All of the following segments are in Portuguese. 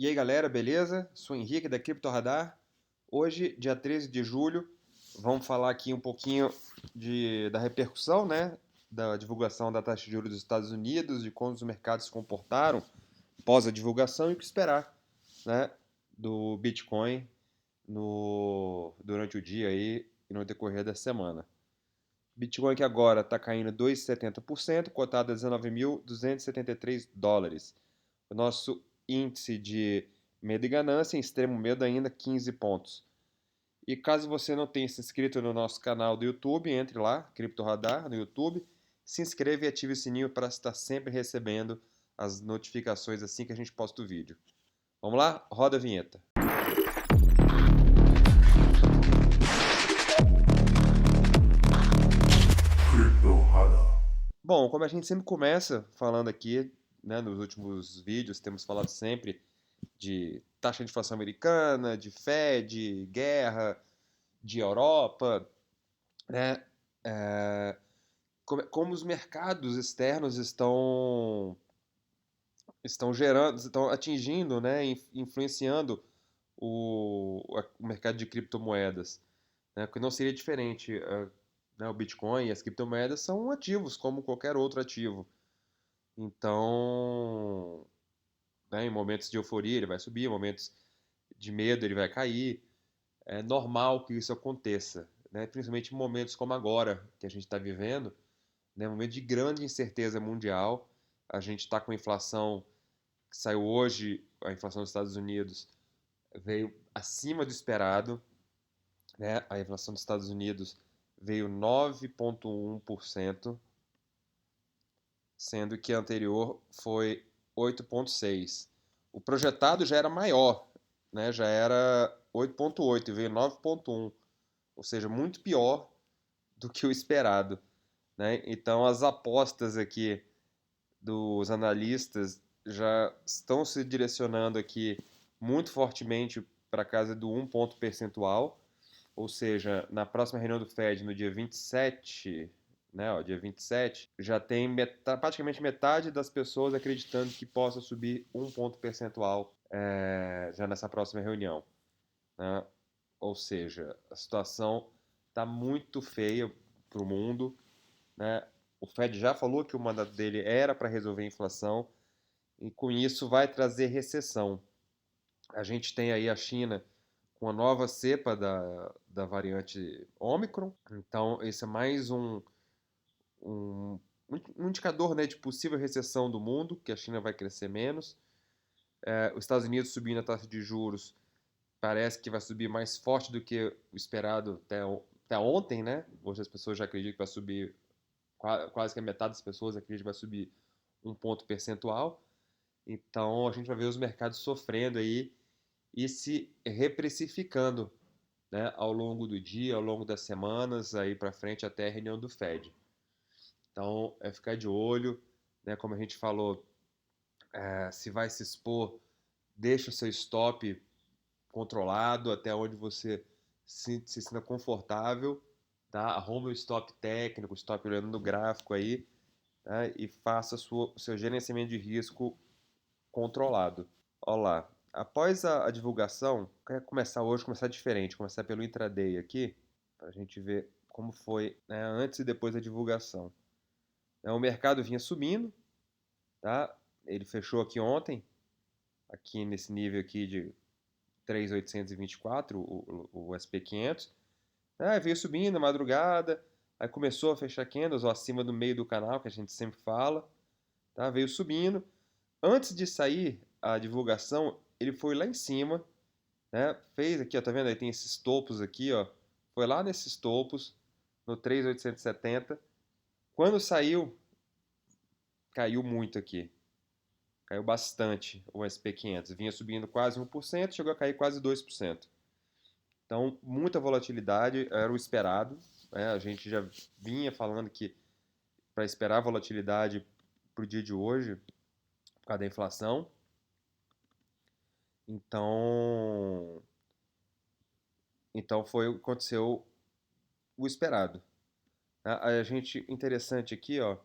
E aí galera, beleza? Sou Henrique da Cripto Radar. Hoje, dia 13 de julho, vamos falar aqui um pouquinho da repercussão, né? Da divulgação da taxa de juros dos Estados Unidos, de como os mercados se comportaram após a divulgação e o que esperar, né? Do Bitcoin durante o dia aí e no decorrer da semana. Bitcoin que agora está caindo 2,70%, cotado a US$ 19.273. O nosso índice de medo e ganância, em extremo medo ainda, 15 pontos. E caso você não tenha se inscrito no nosso canal do YouTube, entre lá, Cripto Radar, no YouTube, se inscreva e ative o sininho para estar sempre recebendo as notificações assim que a gente posta o vídeo. Vamos lá? Roda a vinheta. Bom, como a gente sempre começa falando aqui, né, nos últimos vídeos, temos falado sempre de taxa de inflação americana, de Fed, guerra, de Europa, né? É, como os mercados externos estão gerando, estão atingindo, né, influenciando o mercado de criptomoedas, né? Porque não seria diferente, né, o Bitcoin e as criptomoedas são ativos como qualquer outro ativo. Então, né, em momentos de euforia ele vai subir, em momentos de medo ele vai cair. É normal que isso aconteça, né? Principalmente em momentos como agora que a gente está vivendo, né? Um momento de grande incerteza mundial. A gente está com a inflação que saiu hoje, a inflação dos Estados Unidos veio acima do esperado, né? A inflação dos Estados Unidos veio 9,1%, sendo que a anterior foi 8,6%. O projetado já era maior, né? Já era 8,8% e veio 9,1%, ou seja, muito pior do que o esperado, né? Então as apostas aqui dos analistas já estão se direcionando aqui muito fortemente para a casa do 1 ponto percentual, ou seja, na próxima reunião do Fed, no dia 27, né, ó, dia 27, já tem praticamente metade das pessoas acreditando que possa subir 1 ponto percentual já nessa próxima reunião, né? Ou seja, a situação está muito feia para o mundo, né? O Fed já falou que o mandato dele era para resolver a inflação e com isso vai trazer recessão. A gente tem aí a China com a nova cepa da variante Omicron, então esse é mais um, um indicador, né, de possível recessão do mundo, que a China vai crescer menos. Os Estados Unidos subindo a taxa de juros parece que vai subir mais forte do que o esperado até ontem, né? Hoje as pessoas já acreditam que vai subir, quase que a metade das pessoas acredita que vai subir 1 ponto percentual. Então a gente vai ver os mercados sofrendo aí e se reprecificando, né, ao longo do dia, ao longo das semanas, aí para frente até a reunião do Fed. Então é ficar de olho, né, como a gente falou, se vai se expor, deixa o seu stop controlado até onde você se sinta confortável, tá? Arrume o stop técnico, o stop olhando no gráfico aí, né? E faça o seu gerenciamento de risco controlado. Olha lá, após a divulgação, quero começar hoje, começar diferente, começar pelo intraday aqui, para a gente ver como foi, né, antes e depois da divulgação. O mercado vinha subindo, tá? Ele fechou aqui ontem, aqui nesse nível aqui de 3.824, o SP500. Veio subindo na madrugada, aí começou a fechar candles ó, acima do meio do canal, que a gente sempre fala, tá? Veio subindo. Antes de sair a divulgação, ele foi lá em cima, né? Fez aqui, ó, tá vendo? Aí tem esses topos aqui, ó. Foi lá nesses topos, no 3.870. Quando saiu, caiu muito aqui. Caiu bastante o SP500. Vinha subindo quase 1%, chegou a cair quase 2%. Então, muita volatilidade, era o esperado, né? A gente já vinha falando que para esperar volatilidade para o dia de hoje, por causa da inflação. Então, foi o que aconteceu o esperado. A gente, interessante aqui, ó,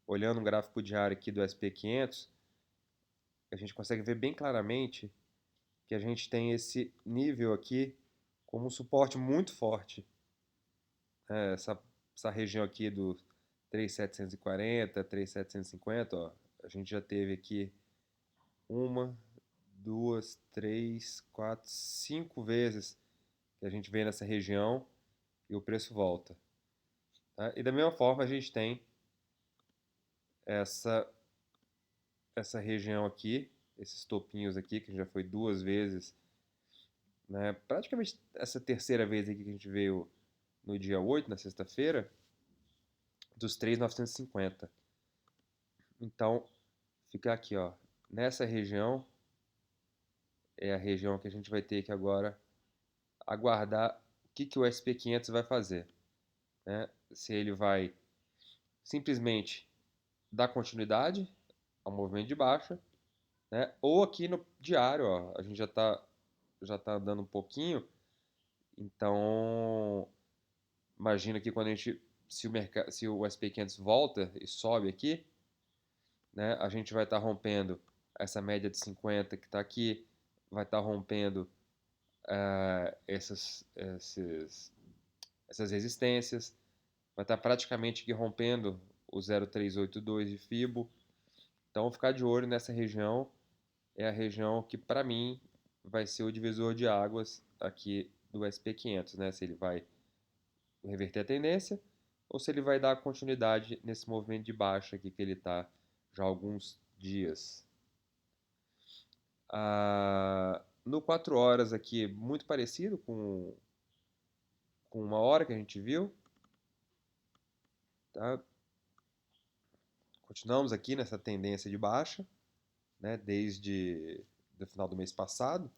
olhando o gráfico diário aqui do SP500, a gente consegue ver bem claramente que a gente tem esse nível aqui como um suporte muito forte. Essa região aqui do 3.740, 3.750, ó, a gente já teve aqui uma, duas, três, quatro, 5 vezes que a gente vem nessa região e o preço volta. Tá? E da mesma forma a gente tem essa, essa região aqui, esses topinhos aqui, que já foi 2 vezes, né? Praticamente essa terceira vez aqui que a gente veio no dia 8, na sexta-feira, dos 3.950. Então, fica aqui, ó, nessa região é a região que a gente vai ter que agora aguardar o que o SP500 vai fazer, né? Se ele vai simplesmente dar continuidade ao movimento de baixa, né? Ou aqui no diário, ó, a gente já tá dando um pouquinho, então imagina que quando a gente se o SP500 volta e sobe aqui, né, a gente vai estar rompendo essa média de 50 que está aqui, vai estar rompendo essas resistências, vai estar praticamente aqui rompendo o 0,382 de Fibo. Então, ficar de olho nessa região, é a região que, para mim, vai ser o divisor de águas aqui do SP500, né? Se ele vai reverter a tendência ou se ele vai dar continuidade nesse movimento de baixa aqui que ele está já há alguns dias. No 4 horas aqui, muito parecido com uma hora que a gente viu. Tá? Continuamos aqui nessa tendência de baixa, né, desde o final do mês passado,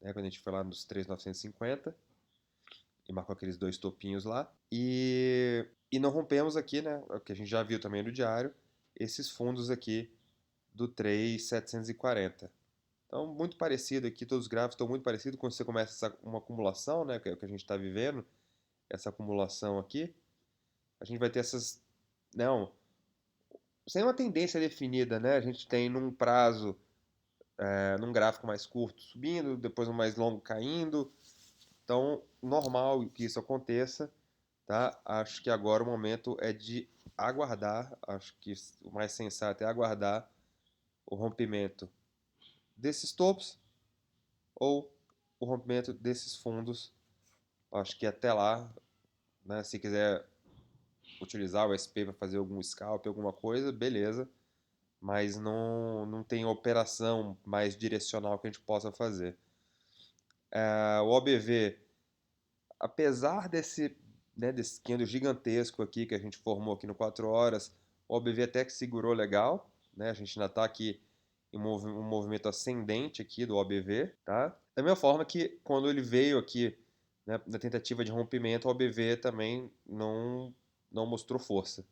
né, quando a gente foi lá nos 3.950 e marcou aqueles 2 topinhos lá. E não rompemos aqui, né, o que a gente já viu também no diário, esses fundos aqui do 3.740. Então, muito parecido aqui, todos os gráficos estão muito parecidos quando você começa uma acumulação, né, que é o que a gente está vivendo, essa acumulação aqui. A gente vai ter essas, não, sem uma tendência definida, né? A gente tem num prazo, num gráfico mais curto subindo, depois no mais longo caindo. Então, normal que isso aconteça, tá? Acho que agora o momento é de aguardar, acho que o mais sensato é aguardar o rompimento desses topos ou o rompimento desses fundos. Acho que até lá, né, se quiser utilizar o SP para fazer algum scalp, alguma coisa, beleza, mas não tem operação mais direcional que a gente possa fazer. O OBV, apesar desse candle gigantesco aqui que a gente formou aqui no 4 horas, o OBV até que segurou legal, né? A gente ainda está aqui em um movimento ascendente aqui do OBV, tá? Da mesma forma que quando ele veio aqui, né, na tentativa de rompimento, o OBV também não mostrou força.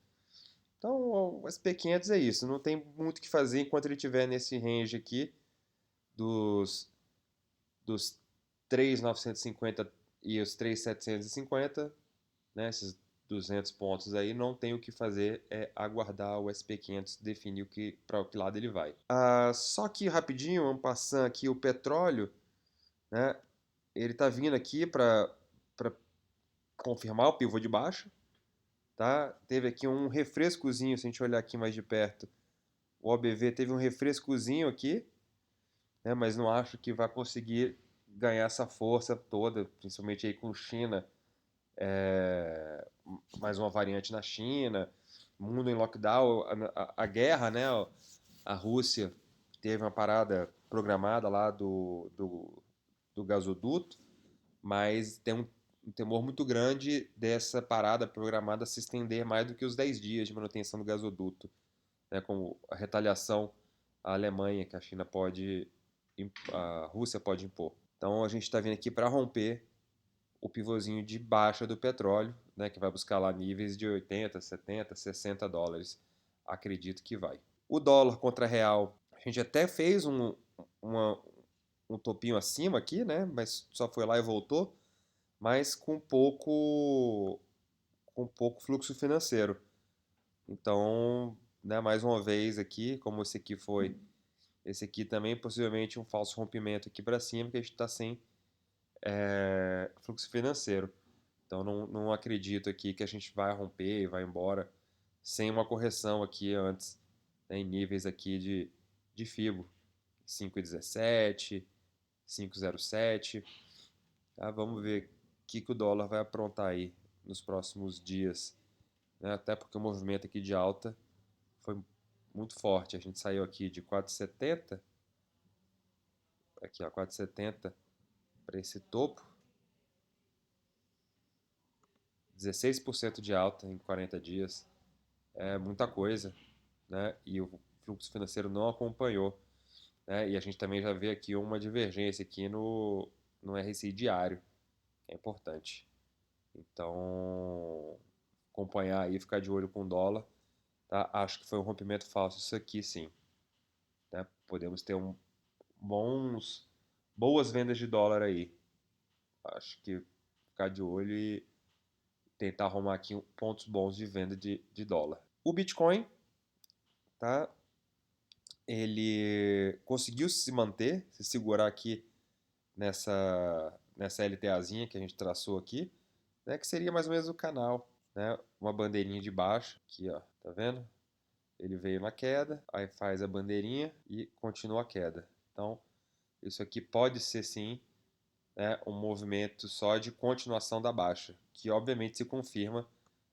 Então, o SP500 é isso, não tem muito o que fazer enquanto ele estiver nesse range aqui dos 3.950 e os 3.750, né, esses 200 pontos aí, não tem o que fazer, é aguardar o SP500 definir para que lado ele vai. Só que rapidinho, vamos passando aqui o petróleo, né, ele está vindo aqui para confirmar o pivô de baixo, tá? Teve aqui um refrescozinho, se a gente olhar aqui mais de perto, o OBV teve um refrescozinho aqui, né, mas não acho que vai conseguir ganhar essa força toda, principalmente aí com China, mais uma variante na China, mundo em lockdown, a guerra, né, a Rússia teve uma parada programada lá do gasoduto, mas tem um temor muito grande dessa parada programada se estender mais do que os 10 dias de manutenção do gasoduto, né, como a retaliação à Alemanha que a Rússia pode impor. Então a gente está vindo aqui para romper o pivôzinho de baixa do petróleo, né, que vai buscar lá níveis de 80, 70, 60 dólares. Acredito que vai. O dólar contra real, a gente até fez um topinho acima aqui, né, mas só foi lá e voltou, mas com pouco fluxo financeiro. Então, né, mais uma vez aqui, como esse aqui foi Esse aqui também possivelmente um falso rompimento aqui para cima, que a gente está sem fluxo financeiro. Então não acredito aqui que a gente vai romper e vai embora sem uma correção aqui antes, né, em níveis aqui de FIBO. 5,17, 5,07. Tá? Vamos ver o que o dólar vai aprontar aí nos próximos dias, né? Até porque o movimento aqui de alta foi muito forte. A gente saiu aqui de 4,70, aqui ó, 4,70 para esse topo, 16% de alta em 40 dias. É muita coisa, né? E o fluxo financeiro não acompanhou, né? E a gente também já vê aqui uma divergência aqui no RSI diário, que é importante. Então, acompanhar aí, ficar de olho com o dólar, tá? Acho que foi um rompimento falso isso aqui, sim, né? Podemos ter boas vendas de dólar aí. Acho que ficar de olho e tentar arrumar aqui pontos bons de venda de dólar. O Bitcoin, tá? Ele conseguiu se manter, se segurar aqui nessa LTAzinha que a gente traçou aqui, né? Que seria mais ou menos o canal, né? Uma bandeirinha de baixo, aqui ó, tá vendo? Ele veio na queda, aí faz a bandeirinha e continua a queda. Então, isso aqui pode ser sim, né, um movimento só de continuação da baixa, que obviamente se confirma,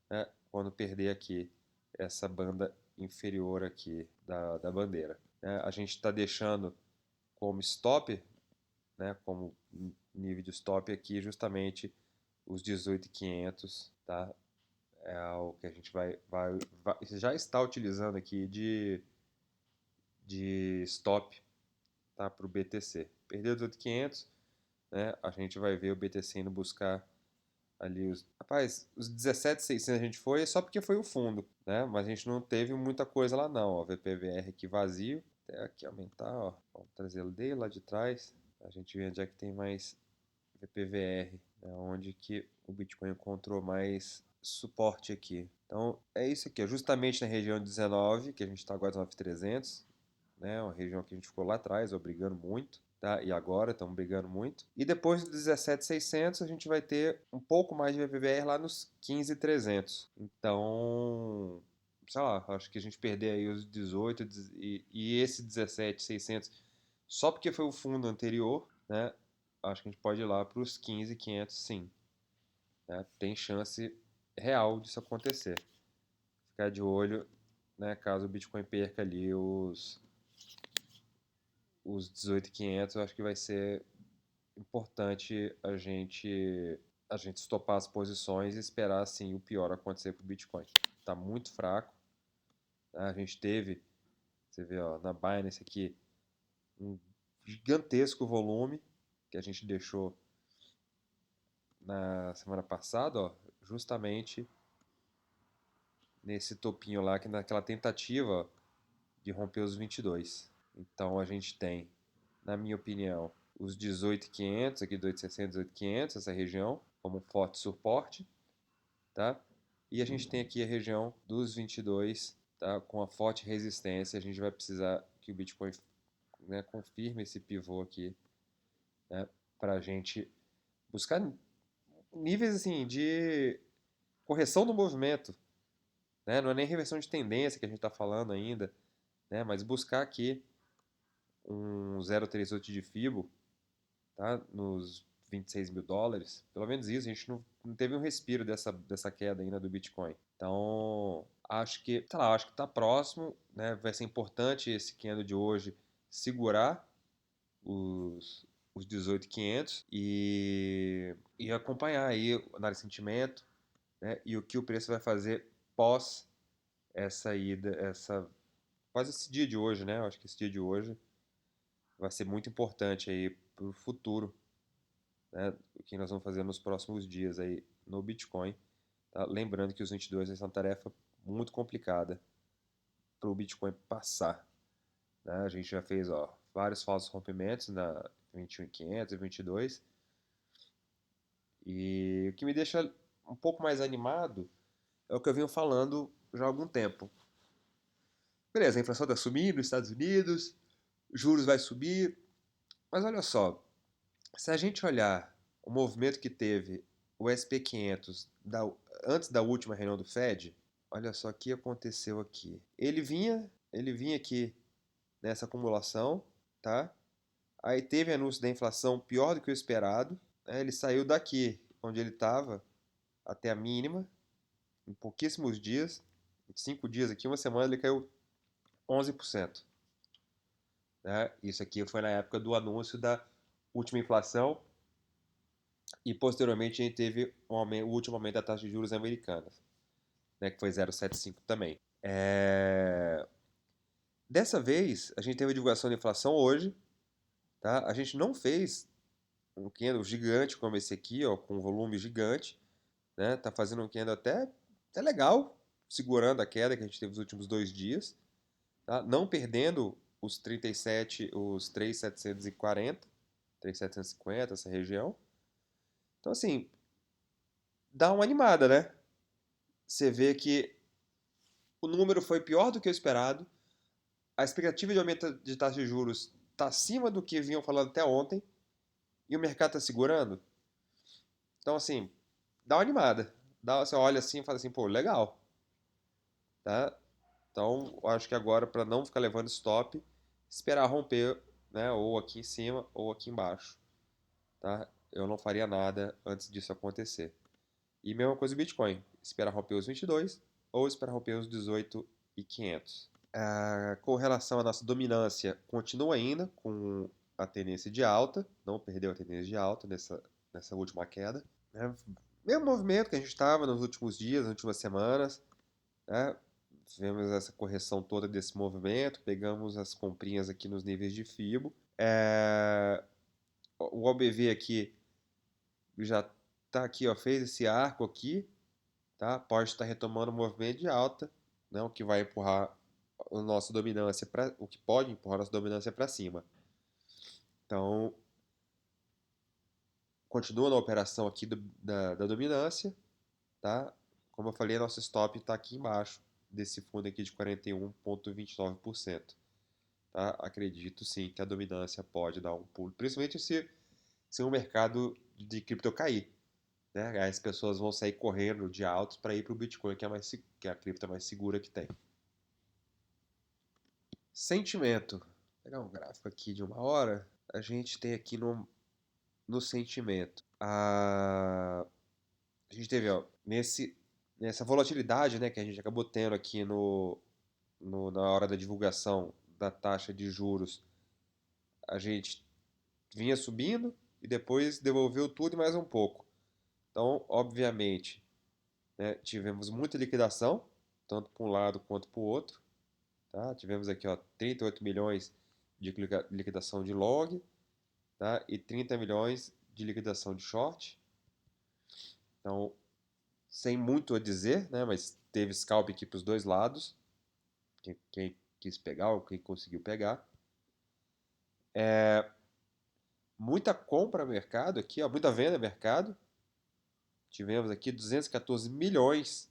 né, quando perder aqui essa banda inferior aqui da bandeira. A gente está deixando como stop, né, como nível de stop aqui justamente os 18.500, tá? É o que a gente já está utilizando aqui de stop, tá, para o BTC. Perdeu 18.500, né? A gente vai ver o BTC indo buscar ali os 17.600 a gente foi só porque foi o fundo, né? Mas a gente não teve muita coisa lá não, ó. VPVR aqui vazio, até aqui aumentar, ó. Vamos trazer ele dele lá de trás, a gente vê onde é que tem mais VPVR, né? Onde que o Bitcoin encontrou mais suporte aqui. Então é isso aqui, ó. Justamente na região de 19, que a gente está agora 19.300, né? Uma região que a gente ficou lá atrás, ó, brigando muito, tá? E agora estamos brigando muito. E depois do 17.600 a gente vai ter um pouco mais de VPVR lá nos 15.300. Então, sei lá, acho que a gente perder aí os 18 e esse 17.600 só porque foi o fundo anterior, né? Acho que a gente pode ir lá para os 15.500 sim, né? Tem chance real disso acontecer. Ficar de olho, né, caso o Bitcoin perca ali os 18.500, eu acho que vai ser importante a gente estopar as posições e esperar assim o pior acontecer para o Bitcoin. Está muito fraco, né? A gente teve, você vê, ó, na Binance aqui, um gigantesco volume que a gente deixou na semana passada, ó, justamente nesse topinho lá, que naquela tentativa, ó, de romper os 22. Então a gente tem, na minha opinião, os 18.500, aqui 18.600, 18.500, essa região, como um forte suporte, tá? E a gente tem aqui a região dos 22, tá? Com a forte resistência, a gente vai precisar que o Bitcoin, né, confirme esse pivô aqui, né? Para a gente buscar níveis assim de correção do movimento, né? Não é nem reversão de tendência que a gente está falando ainda, né? Mas buscar aqui um 0,38 de FIBO, tá? Nos 26 mil dólares, pelo menos isso, a gente não teve um respiro dessa queda ainda do Bitcoin. Então, acho que, sei lá, acho que está próximo, né? Vai ser importante esse candle de hoje segurar os 18.500 e acompanhar aí o análise de sentimento, né? E o que o preço vai fazer pós essa ida, quase esse dia de hoje, né? Eu acho que esse dia de hoje vai ser muito importante aí para o futuro, né? O que nós vamos fazer nos próximos dias aí no Bitcoin. Tá? Lembrando que os 22 é uma tarefa muito complicada para o Bitcoin passar, né? A gente já fez, ó, vários falsos rompimentos na 21.500 e 22. E o que me deixa um pouco mais animado é o que eu venho falando já há algum tempo. Beleza, a inflação está subindo nos Estados Unidos, juros vai subir, mas olha só, se a gente olhar o movimento que teve o SP500 antes da última reunião do Fed, olha só o que aconteceu aqui. Ele vinha aqui nessa acumulação, tá? Aí teve anúncio da inflação pior do que o esperado, né? Ele saiu daqui, onde ele estava, até a mínima, em pouquíssimos dias, em 5 dias aqui, uma semana ele caiu 11%. Né? Isso aqui foi na época do anúncio da última inflação e posteriormente a gente teve o último aumento da taxa de juros americana, né, que foi 0,75 também. Dessa vez, a gente teve a divulgação da inflação hoje, tá? A gente não fez um candle gigante como esse aqui, ó, com um volume gigante, né? Tá fazendo um candle até legal, segurando a queda que a gente teve nos últimos 2 dias, tá? Não perdendo os 37, os 3.740, 3.750, essa região. Então, assim, dá uma animada, né? Você vê que o número foi pior do que o esperado, a expectativa de aumento de taxa de juros está acima do que vinham falando até ontem, e o mercado está segurando. Então, assim, dá uma animada. Você olha assim e fala assim, pô, legal. Tá? Então, eu acho que agora, para não ficar levando stop, esperar romper, né, ou aqui em cima ou aqui embaixo. Tá? Eu não faria nada antes disso acontecer. E mesma coisa o Bitcoin. Esperar romper os 22 ou esperar romper os 18.500. Com relação à nossa dominância, continua ainda com a tendência de alta, não perdeu a tendência de alta nessa última queda. Né? Mesmo movimento que a gente estava nos últimos dias, nas últimas semanas, né? Tivemos essa correção toda desse movimento, pegamos as comprinhas aqui nos níveis de FIBO. O OBV aqui já está aqui, ó, fez esse arco aqui, tá? Pode estar retomando o movimento de alta, né? O que vai empurrar a nossa dominância o que pode empurrar a nossa dominância para cima. Então, continua na operação aqui da dominância, tá? Como eu falei, nosso stop está aqui embaixo desse fundo aqui de 41,29%. Tá? Acredito sim que a dominância pode dar um pulo, principalmente se o mercado de cripto cair. Né? Aí as pessoas vão sair correndo de altos para ir para o Bitcoin, que é a cripto mais segura que tem. Sentimento. Vou pegar um gráfico aqui de 1 hora. A gente tem aqui no sentimento. A gente teve, ó, nessa volatilidade, né, que a gente acabou tendo aqui na hora da divulgação da taxa de juros, a gente vinha subindo e depois devolveu tudo e mais um pouco. Então, obviamente, né, tivemos muita liquidação, tanto para um lado quanto para o outro. Tá? Tivemos aqui, ó, 38 milhões de liquidação de long, tá? E 30 milhões de liquidação de short. Então, sem muito a dizer, né, mas teve scalp aqui para os dois lados. Quem quis pegar ou quem conseguiu pegar. Muita compra no mercado aqui, ó, muita venda no mercado. Tivemos aqui 214 milhões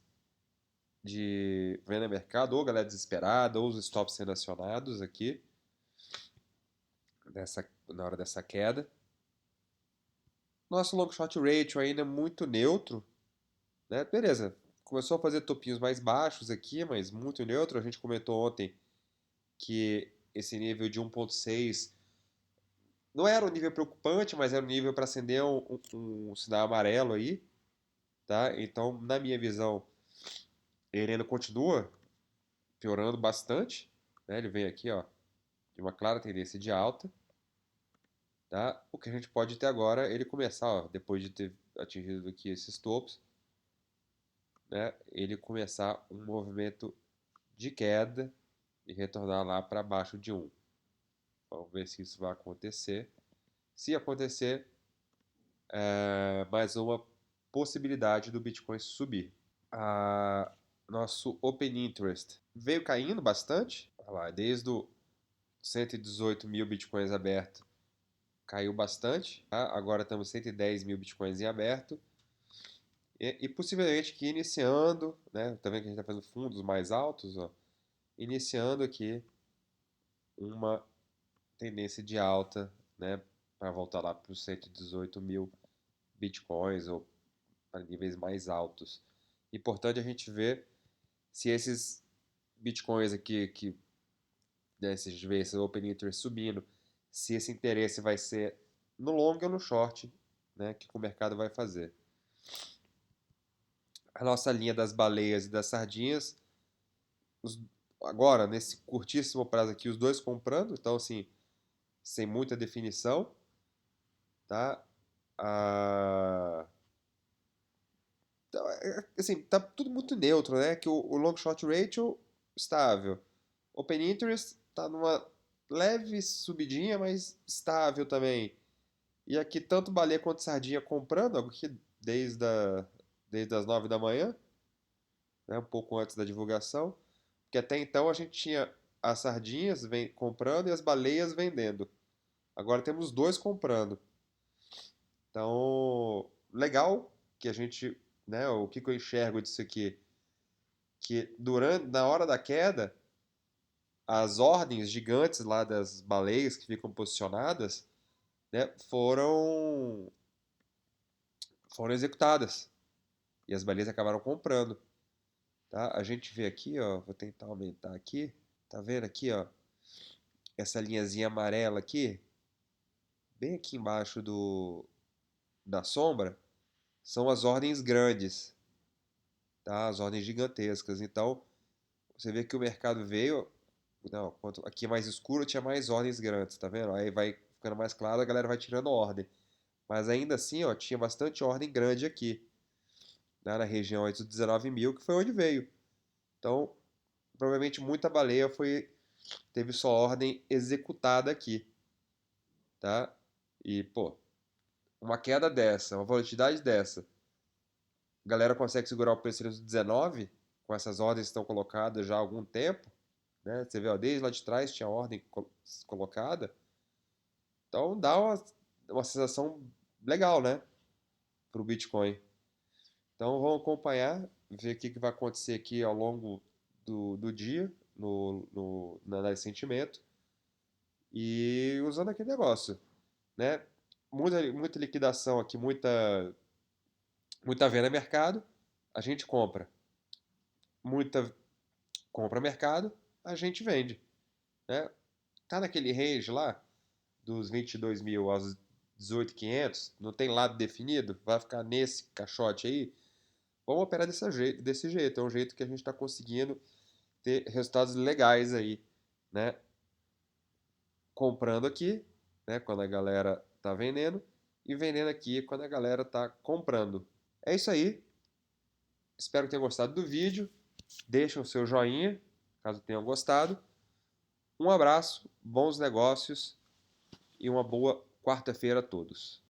de venda no mercado, ou galera desesperada, ou os stops sendo acionados aqui na hora dessa queda. Nosso long short ratio ainda é muito neutro, né? Beleza, começou a fazer topinhos mais baixos aqui, mas muito neutro. A gente comentou ontem que esse nível de 1,6 não era um nível preocupante, mas era um nível para acender um sinal amarelo aí, tá? Então, na minha visão, ele ainda continua piorando bastante, né? Ele vem aqui, ó, de uma clara tendência de alta, tá? O que a gente pode ter agora é ele começar, ó, depois de ter atingido aqui esses topos, né? Ele começar um movimento de queda e retornar lá para baixo de 1. Vamos ver se isso vai acontecer. Se acontecer, mais uma possibilidade do Bitcoin subir. Nosso Open Interest veio caindo bastante. Olha lá, desde os 118 mil Bitcoins abertos, caiu bastante. Tá? Agora estamos 110 mil Bitcoins em aberto. E possivelmente aqui iniciando, né? Tá vendo que a gente está fazendo fundos mais altos, ó, iniciando aqui uma tendência de alta, né, para voltar lá para os 118 mil bitcoins ou para níveis mais altos. Importante a gente ver se esses bitcoins aqui, né, se a gente vê esse Open Interest subindo, se esse interesse vai ser no long ou no short, né, que o mercado vai fazer. A nossa linha das baleias e das sardinhas, os, agora, nesse curtíssimo prazo aqui, os dois comprando, então assim, sem muita definição, tá? Ah, então, assim, tá tudo muito neutro, né? Que o long short ratio estável. Open interest tá numa leve subidinha, mas estável também. E aqui tanto baleia quanto sardinha comprando, aqui desde as 9 da manhã, né? Um pouco antes da divulgação. Porque até então a gente tinha as sardinhas comprando e as baleias vendendo. Agora temos dois comprando. Então, legal que a gente, né, o que eu enxergo disso aqui, que na hora da queda, as ordens gigantes lá das baleias que ficam posicionadas, né, foram executadas e as baleias acabaram comprando, tá? A gente vê aqui, ó, vou tentar aumentar aqui, tá vendo aqui, ó, essa linhazinha amarela aqui, bem aqui embaixo da sombra, são as ordens grandes, tá? As ordens gigantescas. Então, você vê que o mercado veio. Não, quanto aqui é mais escuro tinha mais ordens grandes, tá vendo? Aí vai ficando mais claro, a galera vai tirando ordem. Mas ainda assim, ó, tinha bastante ordem grande aqui, né, na região aí dos 19 mil, que foi onde veio. Então, provavelmente muita baleia teve sua ordem executada aqui, tá? E, pô, uma queda dessa, uma volatilidade dessa, a galera consegue segurar o preço dos 19, com essas ordens que estão colocadas já há algum tempo, né? Você vê, ó, desde lá de trás tinha ordem colocada. Então dá uma sensação legal, né? Para o Bitcoin. Então vamos acompanhar, ver o que vai acontecer aqui ao longo do dia, na análise de sentimento. E usando aquele negócio, né? Muita liquidação aqui, muita venda mercado, a gente compra. Muita compra mercado, a gente vende, né? Tá naquele range lá, dos 22 mil aos 18.500, não tem lado definido, vai ficar nesse caixote aí, vamos operar desse jeito. É um jeito que a gente está conseguindo ter resultados legais aí, né? Comprando aqui, né? Quando a galera tá vendendo, e vendendo aqui quando a galera tá comprando. É isso aí. Espero que tenham gostado do vídeo. Deixem o seu joinha, caso tenham gostado. Um abraço, bons negócios e uma boa quarta-feira a todos.